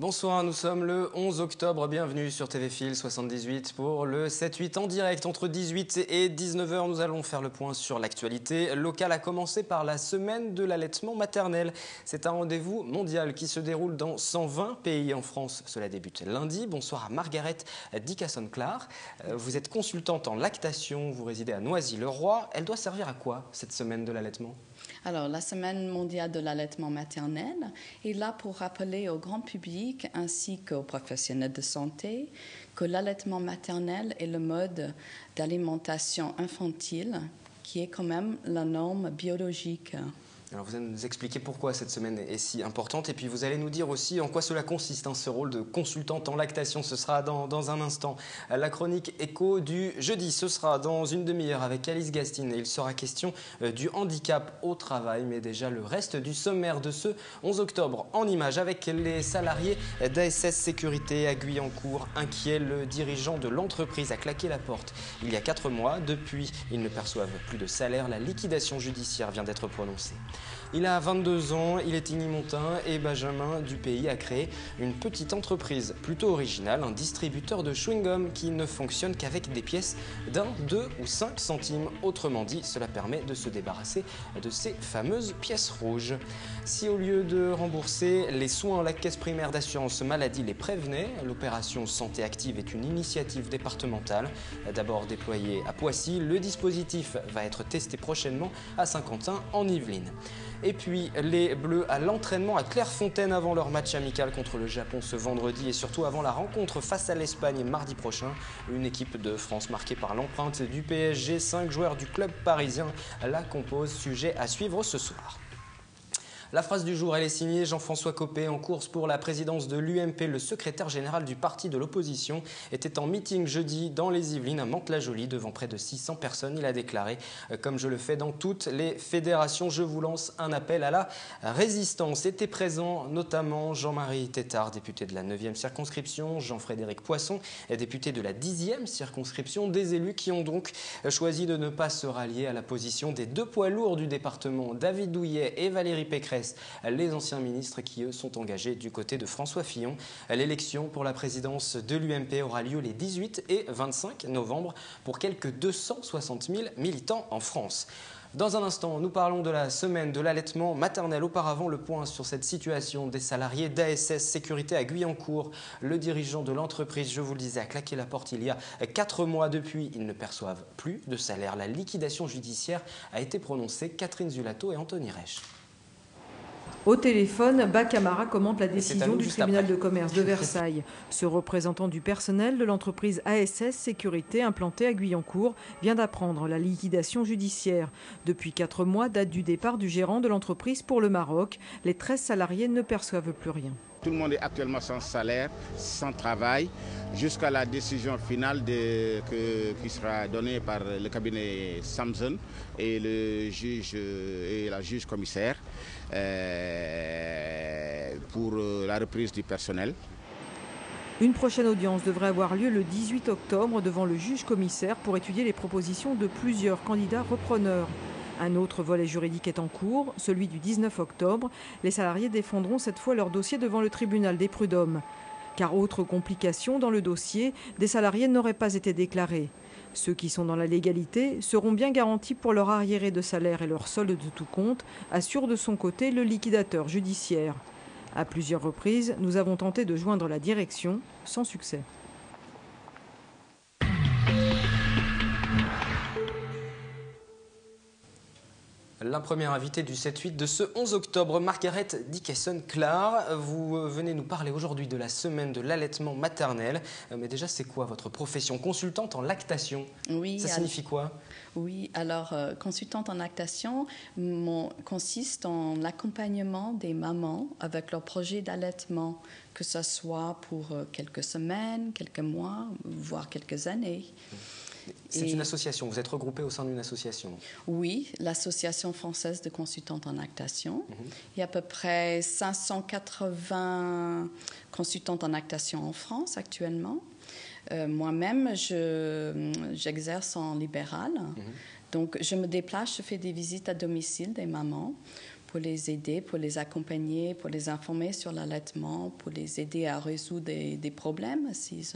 Bonsoir, nous sommes le 11 octobre, bienvenue sur TV Fil 78 pour le 7-8 en direct. Entre 18 et 19h, nous allons faire le point sur l'actualité locale, à commencer par la semaine de l'allaitement maternel. C'est un rendez-vous mondial qui se déroule dans 120 pays en France. Cela débute lundi. Bonsoir à Margaret Dicasson-Clar. Vous êtes consultante en lactation, vous résidez à Noisy-le-Roi. Elle doit servir à quoi cette semaine de l'allaitement ? Alors, la Semaine mondiale de l'allaitement maternel est là pour rappeler au grand public ainsi qu'aux professionnels de santé que l'allaitement maternel est le mode d'alimentation infantile qui est quand même la norme biologique. Alors vous allez nous expliquer pourquoi cette semaine est si importante et puis vous allez nous dire aussi en quoi cela consiste, ce rôle de consultante en lactation. Ce sera dans un instant. La chronique écho du jeudi, ce sera dans une demi-heure avec Alice Gastine et il sera question du handicap au travail. Mais déjà le reste du sommaire de ce 11 octobre en images avec les salariés d'ASS Sécurité à Guyancourt. Inquiet, le dirigeant de l'entreprise a claqué la porte il y a 4 mois. Depuis, ils ne perçoivent plus de salaire. La liquidation judiciaire vient d'être prononcée. Il a 22 ans, il est ignimontain et Benjamin Dupays a créé une petite entreprise plutôt originale, un distributeur de chewing-gum qui ne fonctionne qu'avec des pièces d'1, 2 ou 5 centimes. Autrement dit, cela permet de se débarrasser de ces fameuses pièces rouges. Si au lieu de rembourser les soins, la caisse primaire d'assurance maladie les prévenait, l'opération Santé Active est une initiative départementale. D'abord déployée à Poissy, le dispositif va être testé prochainement à Saint-Quentin en Yvelines. Et puis les Bleus à l'entraînement à Clairefontaine avant leur match amical contre le Japon ce vendredi et surtout avant la rencontre face à l'Espagne mardi prochain. Une équipe de France marquée par l'empreinte du PSG, 5 joueurs du club parisien la composent, sujet à suivre ce soir. La phrase du jour, elle est signée Jean-François Copé. En course pour la présidence de l'UMP, le secrétaire général du parti de l'opposition était en meeting jeudi dans les Yvelines à Mantes-la-Jolie devant près de 600 personnes. Il a déclaré « Comme je le fais dans toutes les fédérations, je vous lance un appel à la résistance ». Était présent notamment Jean-Marie Tétard, député de la 9e circonscription, Jean-Frédéric Poisson, député de la 10e circonscription. Des élus qui ont donc choisi de ne pas se rallier à la position des 2 poids lourds du département, David Douillet et Valérie Pécresse, les anciens ministres qui, eux, sont engagés du côté de François Fillon. L'élection pour la présidence de l'UMP aura lieu les 18 et 25 novembre pour quelques 260 000 militants en France. Dans un instant, nous parlons de la semaine de l'allaitement maternel. Auparavant, le point sur cette situation des salariés d'ASS Sécurité à Guyancourt. Le dirigeant de l'entreprise, je vous le disais, a claqué la porte il y a 4 mois. Depuis, ils ne perçoivent plus de salaire. La liquidation judiciaire a été prononcée. Catherine Zulato et Anthony Reich. Au téléphone, Bacamara commente la décision du tribunal de commerce de Versailles. Ce représentant du personnel de l'entreprise ASS Sécurité implantée à Guyancourt vient d'apprendre la liquidation judiciaire. Depuis 4 mois, date du départ du gérant de l'entreprise pour le Maroc, les 13 salariés ne perçoivent plus rien. Tout le monde est actuellement sans salaire, sans travail, jusqu'à la décision finale qui sera donnée par le cabinet Samson et le juge et la juge commissaire pour la reprise du personnel. Une prochaine audience devrait avoir lieu le 18 octobre devant le juge commissaire pour étudier les propositions de plusieurs candidats repreneurs. Un autre volet juridique est en cours, celui du 19 octobre. Les salariés défendront cette fois leur dossier devant le tribunal des prud'hommes. Car autre complication dans le dossier, des salariés n'auraient pas été déclarés. Ceux qui sont dans la légalité seront bien garantis pour leur arriéré de salaire et leur solde de tout compte, assure de son côté le liquidateur judiciaire. À plusieurs reprises, nous avons tenté de joindre la direction, sans succès. La première invitée du 7-8 de ce 11 octobre, Margaret Dicasson-Clar. Vous venez nous parler aujourd'hui de la semaine de l'allaitement maternel. Mais déjà, c'est quoi votre profession? Consultante en lactation. Oui, ça signifie quoi? Oui, alors consultante en lactation consiste en l'accompagnement des mamans avec leur projet d'allaitement, que ce soit pour quelques semaines, quelques mois, voire quelques années. C'est une association, vous êtes regroupé au sein d'une association? Oui, l'Association française de consultantes en lactation. Il y a à peu près 580 consultantes en lactation en France actuellement. Moi-même, j'exerce en libéral. Donc, je me déplace, je fais des visites à domicile des mamans pour les aider, pour les accompagner, pour les informer sur l'allaitement, pour les aider à résoudre des problèmes s'ils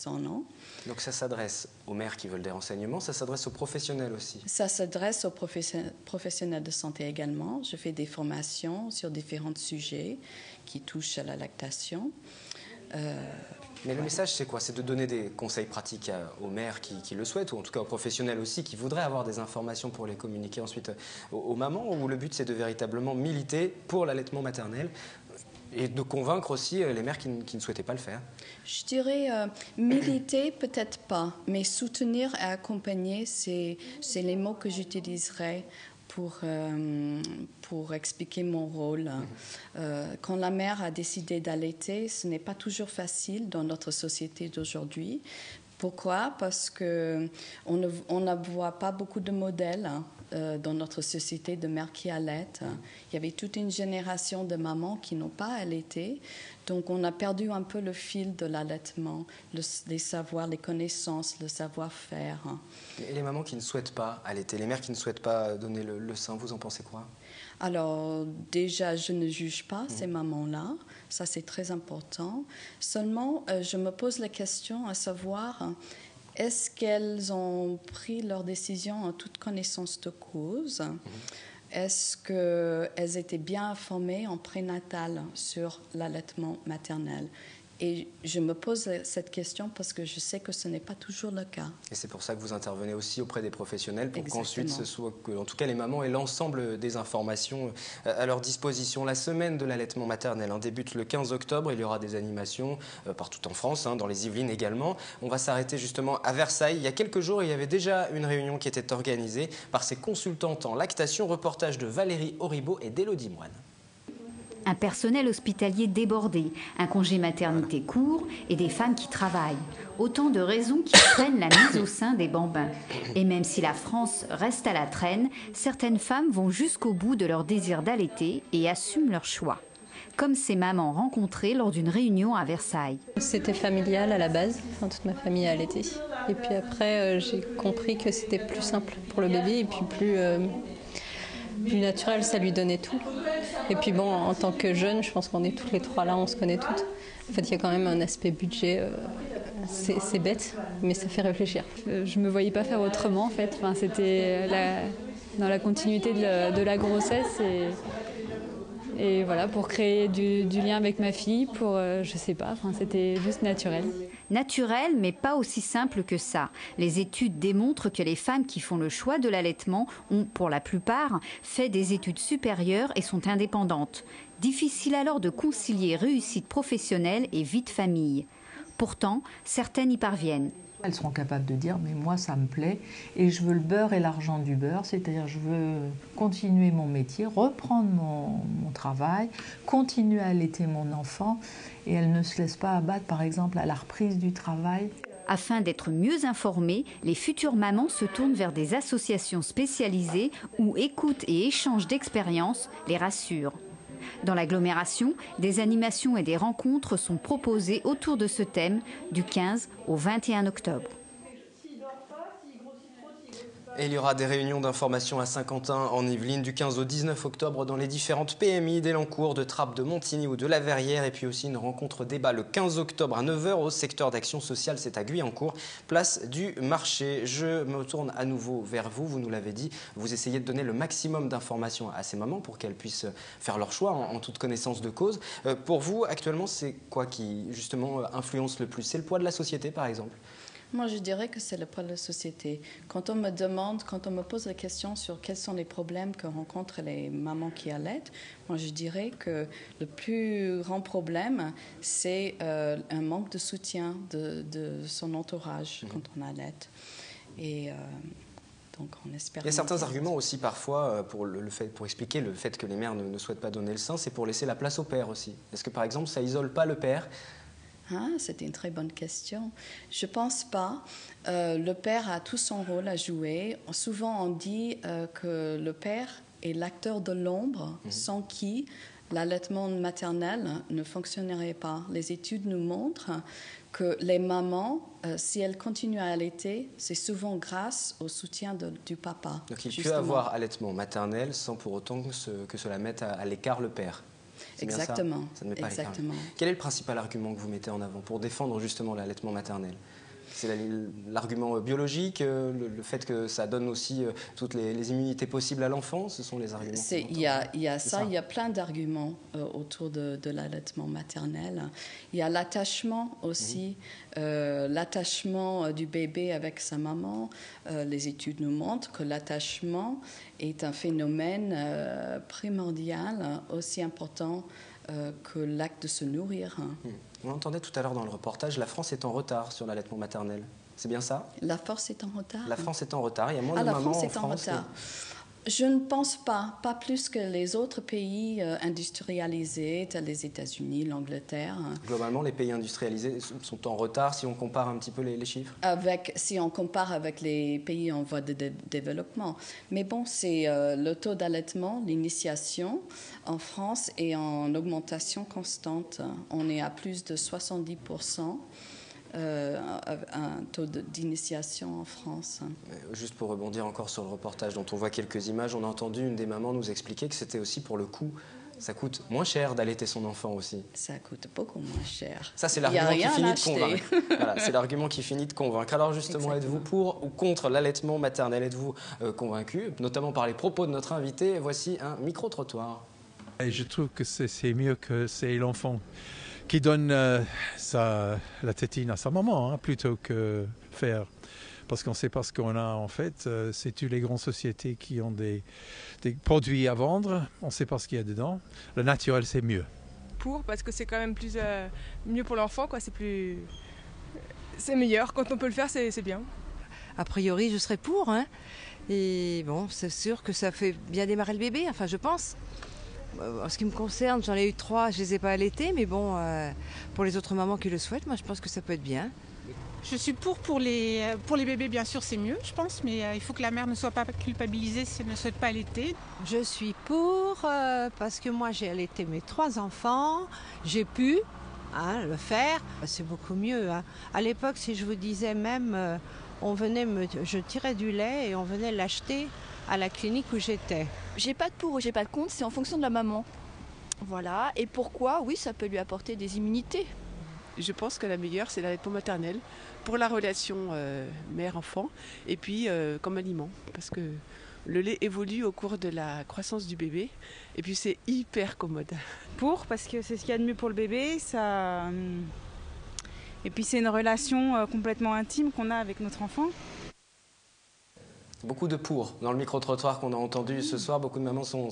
en ont. Donc ça s'adresse aux mères qui veulent des renseignements, ça s'adresse aux professionnels aussi. Ça s'adresse aux professionnels de santé également. Je fais des formations sur différents sujets qui touchent à la lactation. Mais le message, c'est quoi? C'est de donner des conseils pratiques aux mères qui le souhaitent, ou en tout cas aux professionnels aussi, qui voudraient avoir des informations pour les communiquer ensuite aux mamans, ou le but, c'est de véritablement militer pour l'allaitement maternel et de convaincre aussi les mères qui ne souhaitaient pas le faire? Je dirais militer, peut-être pas, mais soutenir et accompagner, c'est les mots que j'utiliserais pour expliquer mon rôle. Quand la mère a décidé d'allaiter, ce n'est pas toujours facile dans notre société d'aujourd'hui. Pourquoi? Parce qu'on ne voit pas beaucoup de modèles dans notre société de mères qui allaitent. Il y avait toute une génération de mamans qui n'ont pas allaité. Donc on a perdu un peu le fil de l'allaitement, les savoirs, les connaissances, le savoir-faire. Et les mamans qui ne souhaitent pas allaiter, les mères qui ne souhaitent pas donner le sein, vous en pensez quoi? Alors déjà, je ne juge pas ces mamans-là, ça c'est très important. Seulement, je me pose la question à savoir, est-ce qu'elles ont pris leur décision en toute connaissance de cause? Est-ce qu'elles étaient bien informées en prénatal sur l'allaitement maternel? Et je me pose cette question parce que je sais que ce n'est pas toujours le cas. Et c'est pour ça que vous intervenez aussi auprès des professionnels pour qu'ensuite, en tout cas les mamans aient l'ensemble des informations à leur disposition. La semaine de l'allaitement maternel débute le 15 octobre. Il y aura des animations partout en France, dans les Yvelines également. On va s'arrêter justement à Versailles. Il y a quelques jours, il y avait déjà une réunion qui était organisée par ces consultantes en lactation. Reportage de Valérie Auribeau et d'Élodie Moine. Un personnel hospitalier débordé, un congé maternité court et des femmes qui travaillent. Autant de raisons qui freinent la mise au sein des bambins. Et même si la France reste à la traîne, certaines femmes vont jusqu'au bout de leur désir d'allaiter et assument leur choix. Comme ces mamans rencontrées lors d'une réunion à Versailles. C'était familial à la base, toute ma famille a allaité. Et puis après, j'ai compris que c'était plus simple pour le bébé et puis plus naturel, ça lui donnait tout. Et puis bon, en tant que jeune, je pense qu'on est toutes les trois là, on se connaît toutes. En fait, il y a quand même un aspect budget, c'est bête, mais ça fait réfléchir. Je me voyais pas faire autrement en fait. Enfin, c'était dans la continuité de la grossesse et voilà, pour créer du lien avec ma fille, je sais pas, c'était juste naturel. Naturel, mais pas aussi simple que ça. Les études démontrent que les femmes qui font le choix de l'allaitement ont, pour la plupart, fait des études supérieures et sont indépendantes. Difficile alors de concilier réussite professionnelle et vie de famille. Pourtant, certaines y parviennent. Elles seront capables de dire « mais moi ça me plaît et je veux le beurre et l'argent du beurre », c'est-à-dire je veux continuer mon métier, reprendre mon travail, continuer à allaiter mon enfant et elles ne se laissent pas abattre par exemple à la reprise du travail. Afin d'être mieux informées, les futures mamans se tournent vers des associations spécialisées où écoute et échange d'expériences les rassurent. Dans l'agglomération, des animations et des rencontres sont proposées autour de ce thème du 15 au 21 octobre. Et il y aura des réunions d'information à Saint-Quentin en Yvelines du 15 au 19 octobre dans les différentes PMI d'Elancourt, de Trappes, de Montigny ou de La Verrière. Et puis aussi une rencontre débat le 15 octobre à 9h au secteur d'action sociale, c'est à Guyancourt, place du marché. Je me tourne à nouveau vers vous, vous nous l'avez dit, vous essayez de donner le maximum d'informations à ces mamans pour qu'elles puissent faire leur choix en toute connaissance de cause. Pour vous, actuellement, c'est quoi qui justement influence le plus? C'est le poids de la société par exemple? Moi, je dirais que c'est le poids de la société. Quand on me pose la question sur quels sont les problèmes que rencontrent les mamans qui allaitent, moi, je dirais que le plus grand problème, c'est un manque de soutien de son entourage quand on allaite. Et donc, on espère. Il y a certains arguments aussi parfois pour expliquer le fait que les mères ne souhaitent pas donner le sein, c'est pour laisser la place au père aussi. Est-ce que, par exemple, ça isole pas le père? C'était une très bonne question. Je ne pense pas. Le père a tout son rôle à jouer. Souvent, on dit que le père est l'acteur de l'ombre sans qui l'allaitement maternel ne fonctionnerait pas. Les études nous montrent que les mamans, si elles continuent à allaiter, c'est souvent grâce au soutien du papa. Donc il peut avoir allaitement maternel sans pour autant que cela mette à l'écart le père. Exactement. Ça ne met pas à l'écart. Quel est le principal argument que vous mettez en avant pour défendre justement l'allaitement maternel ? C'est l'argument biologique, le fait que ça donne aussi toutes les immunités possibles à l'enfant, ce sont les arguments. Il y a plein d'arguments autour de l'allaitement maternel. Il y a l'attachement aussi, l'attachement du bébé avec sa maman. Les études nous montrent que l'attachement est un phénomène primordial, aussi important que l'acte de se nourrir. On l'entendait tout à l'heure dans le reportage, la France est en retard sur l'allaitement maternel. C'est bien ça ? La France est en retard. La France est en retard. Il y a moins de mamans en France. Je ne pense pas plus que les autres pays industrialisés, tels les États-Unis, l'Angleterre. Globalement, les pays industrialisés sont en retard si on compare un petit peu les chiffres. Si on compare avec les pays en voie de développement. Mais bon, c'est le taux d'allaitement, l'initiation en France est en augmentation constante. On est à plus de 70%. Un taux d'initiation en France. Juste pour rebondir encore sur le reportage dont on voit quelques images, on a entendu une des mamans nous expliquer que c'était aussi pour le coût. Ça coûte moins cher d'allaiter son enfant aussi. Ça coûte beaucoup moins cher. Ça, c'est l'argument qui finit de convaincre. Voilà, c'est l'argument qui finit de convaincre. Alors justement, êtes-vous pour ou contre l'allaitement maternel ? Êtes-vous convaincu, notamment par les propos de notre invité ? Voici un micro-trottoir. Et je trouve que c'est mieux que c'est l'enfant qui donne la tétine à sa maman, plutôt que faire. Parce qu'on sait pas ce qu'on a en fait. C'est toutes les grandes sociétés qui ont des produits à vendre. On ne sait pas ce qu'il y a dedans. Le naturel, c'est mieux. Pour, parce que c'est quand même mieux pour l'enfant, quoi. C'est meilleur. Quand on peut le faire, c'est bien. A priori, je serais pour. Et bon, c'est sûr que ça fait bien démarrer le bébé, enfin je pense. En ce qui me concerne, j'en ai eu 3, je ne les ai pas allaités, mais bon, pour les autres mamans qui le souhaitent, moi je pense que ça peut être bien. Je suis pour les bébés, bien sûr, c'est mieux, je pense, mais il faut que la mère ne soit pas culpabilisée si elle ne souhaite pas allaiter. Je suis pour, parce que moi j'ai allaité mes 3 enfants, j'ai pu le faire, c'est beaucoup mieux. À l'époque, si je vous disais même, je tirais du lait et on venait l'acheter à la clinique où j'étais. J'ai pas de pour ou j'ai pas de contre, c'est en fonction de la maman. Voilà, et pourquoi ? Oui, ça peut lui apporter des immunités. Je pense que la meilleure, c'est l'allaitement maternel pour la relation mère-enfant et puis comme aliment. Parce que le lait évolue au cours de la croissance du bébé et puis c'est hyper commode. Pour, parce que c'est ce qu'il y a de mieux pour le bébé. Et puis c'est une relation complètement intime qu'on a avec notre enfant. Beaucoup de pour. Dans le micro-trottoir qu'on a entendu ce soir, beaucoup de mamans sont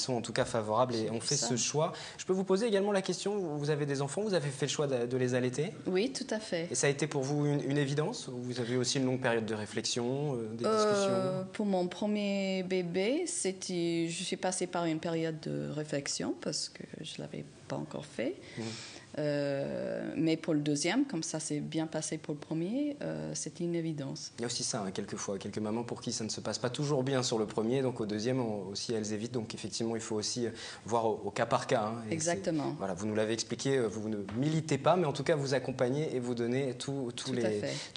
en tout cas favorables et ont fait ce choix. Je peux vous poser également la question, vous avez des enfants, vous avez fait le choix de les allaiter ? Oui, tout à fait. Et ça a été pour vous une évidence ? Vous avez aussi une longue période de réflexion, des discussions ? Pour mon premier bébé, je suis passée par une période de réflexion parce que je ne l'avais pas encore fait. Mais pour le deuxième, comme ça s'est bien passé pour le premier, c'était une évidence. Il y a aussi ça, quelquefois, quelques mamans pour qui ça ne se passe pas toujours bien sur le premier, donc au deuxième aussi elles évitent, donc effectivement il faut aussi voir au cas par cas. Exactement. Voilà, vous nous l'avez expliqué, vous ne militez pas, mais en tout cas vous accompagnez et vous donnez tout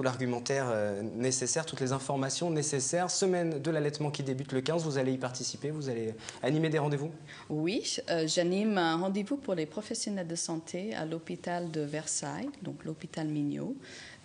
l'argumentaire nécessaire, toutes les informations nécessaires. Semaine de l'allaitement qui débute le 15, vous allez y participer, vous allez animer des rendez-vous ? Oui, j'anime un rendez-vous pour les professionnels de santé à l'hôpital de Versailles, donc l'hôpital Mignot,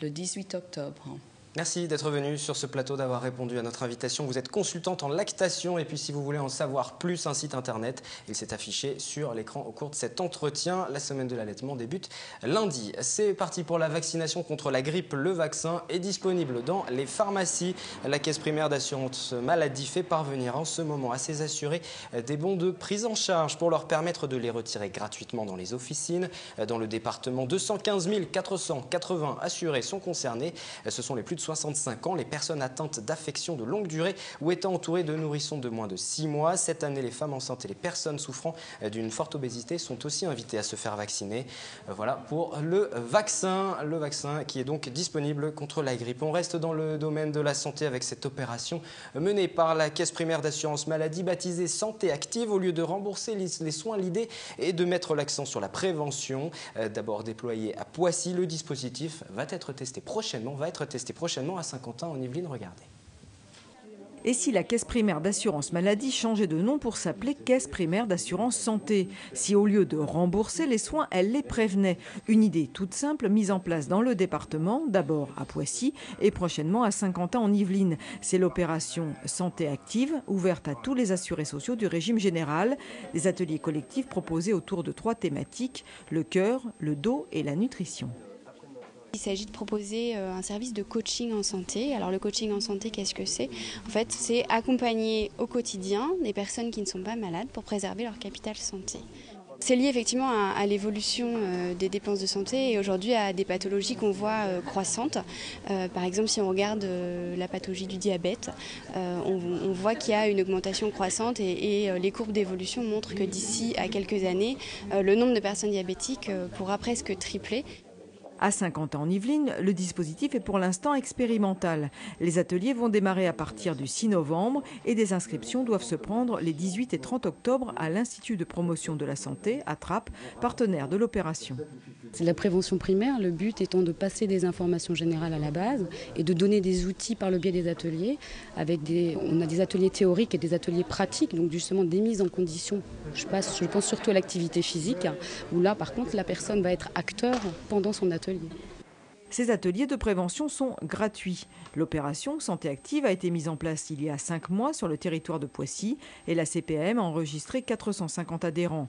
le 18 octobre. Merci d'être venu sur ce plateau, d'avoir répondu à notre invitation. Vous êtes consultante en lactation et puis si vous voulez en savoir plus, un site internet, il s'est affiché sur l'écran au cours de cet entretien. La semaine de l'allaitement débute lundi. C'est parti pour la vaccination contre la grippe. Le vaccin est disponible dans les pharmacies. La caisse primaire d'assurance maladie fait parvenir en ce moment à ses assurés des bons de prise en charge pour leur permettre de les retirer gratuitement dans les officines. Dans le département, 215 480 assurés sont concernés. Ce sont les plus de 65 ans, les personnes atteintes d'affections de longue durée ou étant entourées de nourrissons de moins de 6 mois. Cette année, les femmes enceintes et les personnes souffrant d'une forte obésité sont aussi invitées à se faire vacciner. Voilà pour le vaccin qui est donc disponible contre la grippe. On reste dans le domaine de la santé avec cette opération menée par la Caisse primaire d'assurance maladie baptisée Santé Active. Au lieu de rembourser les soins, l'idée est de mettre l'accent sur la prévention. D'abord déployé à Poissy, le dispositif va être testé prochainement à Saint-Quentin en Yvelines. Regardez. Et si la Caisse primaire d'assurance maladie changeait de nom pour s'appeler Caisse primaire d'assurance santé? Si au lieu de rembourser les soins, elle les prévenait? Une idée toute simple mise en place dans le département, d'abord à Poissy et prochainement à Saint-Quentin en Yvelines. C'est l'opération Santé Active, ouverte à tous les assurés sociaux du régime général. Des ateliers collectifs proposés autour de 3 thématiques, le cœur, le dos et la nutrition. Il s'agit de proposer un service de coaching en santé. Alors le coaching en santé, qu'est-ce que c'est? En fait, c'est accompagner au quotidien des personnes qui ne sont pas malades pour préserver leur capital santé. C'est lié effectivement à l'évolution des dépenses de santé et aujourd'hui à des pathologies qu'on voit croissantes. Par exemple, si on regarde la pathologie du diabète, on voit qu'il y a une augmentation croissante et les courbes d'évolution montrent que d'ici à quelques années, le nombre de personnes diabétiques pourra presque tripler. À Saint-Quentin en Yvelines, le dispositif est pour l'instant expérimental. Les ateliers vont démarrer à partir du 6 novembre et des inscriptions doivent se prendre les 18 et 30 octobre à l'Institut de promotion de la santé, à Trappes, partenaire de l'opération. C'est la prévention primaire, le but étant de passer des informations générales à la base et de donner des outils par le biais des ateliers. On a des ateliers théoriques et des ateliers pratiques, donc justement des mises en condition. Je pense surtout à l'activité physique, où là par contre la personne va être acteur pendant son atelier. Ces ateliers de prévention sont gratuits. L'opération Santé Active a été mise en place il y a 5 mois sur le territoire de Poissy et la CPAM a enregistré 450 adhérents.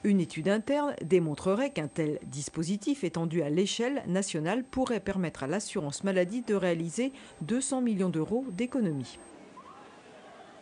Une étude interne démontrerait qu'un tel dispositif étendu à l'échelle nationale pourrait permettre à l'assurance maladie de réaliser 200 millions d'euros d'économies.